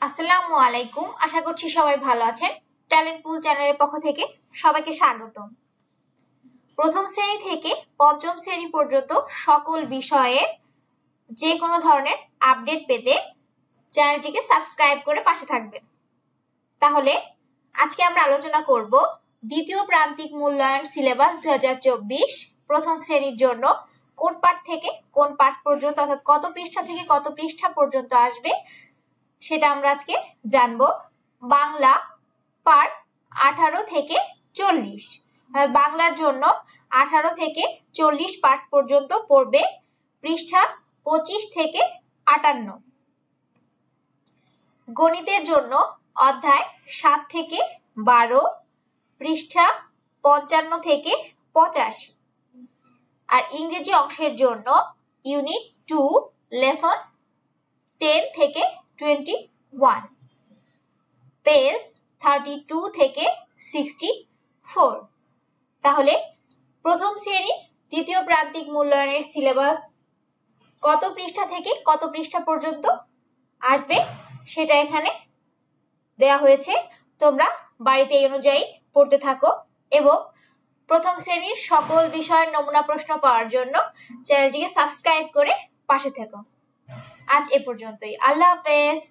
আসসালামু আলাইকুম। আশা করছি সবাই ভালো আছেন। ট্যালেন্ট পুল চ্যানেলের পক্ষ থেকে সবাইকে স্বাগতম। প্রথম শ্রেণী থেকে পঞ্চম শ্রেণী পর্যন্ত সকল বিষয়ের যে কোনো ধরনের আপডেট পেতে চ্যানেলটিকে সাবস্ক্রাইব করে পাশে থাকবেন। তাহলে আজকে আমরা আলোচনা করব দ্বিতীয় প্রান্তিক মূল্যায়ন সিলেবাস 2024 প্রথম শ্রেণীর জন্য কোন পাঠ থেকে কোন পাঠ পর্যন্ত, অর্থাৎ কত পৃষ্ঠা থেকে কত পৃষ্ঠা পর্যন্ত আসবে সেটা আমরা আজকে জানবো। বাংলা পাঠ 18 থেকে 40, বাংলার জন্য 18 থেকে 40 পাঠ পর্যন্ত পড়বে, পৃষ্ঠা 25 থেকে 58। গণিতের জন্য অধ্যায় 7 থেকে 12, পৃষ্ঠা 55 থেকে 85। আর ইংরেজি অংশের জন্য ইউনিট 2 লেসন 10 থেকে 21, পেজ 32 থেকে 64। তাহলে প্রথম শ্রেণী দ্বিতীয় প্রান্তিক মূল্যায়নের সিলেবাস কত পৃষ্ঠা থেকে কত পৃষ্ঠা পর্যন্ত আসবে সেটা এখানে দেয়া হয়েছে। তোমরা বাড়িতে এই অনুযায়ী পড়তে থাকো এবং প্রথম শ্রেণীর সকল বিষয়ের নমুনা প্রশ্ন পাওয়ার জন্য চ্যানেলটিকে সাবস্ক্রাইব করে পাশে থেকো। আজ এ পর্যন্তই। আল্লাহ হাফেজ।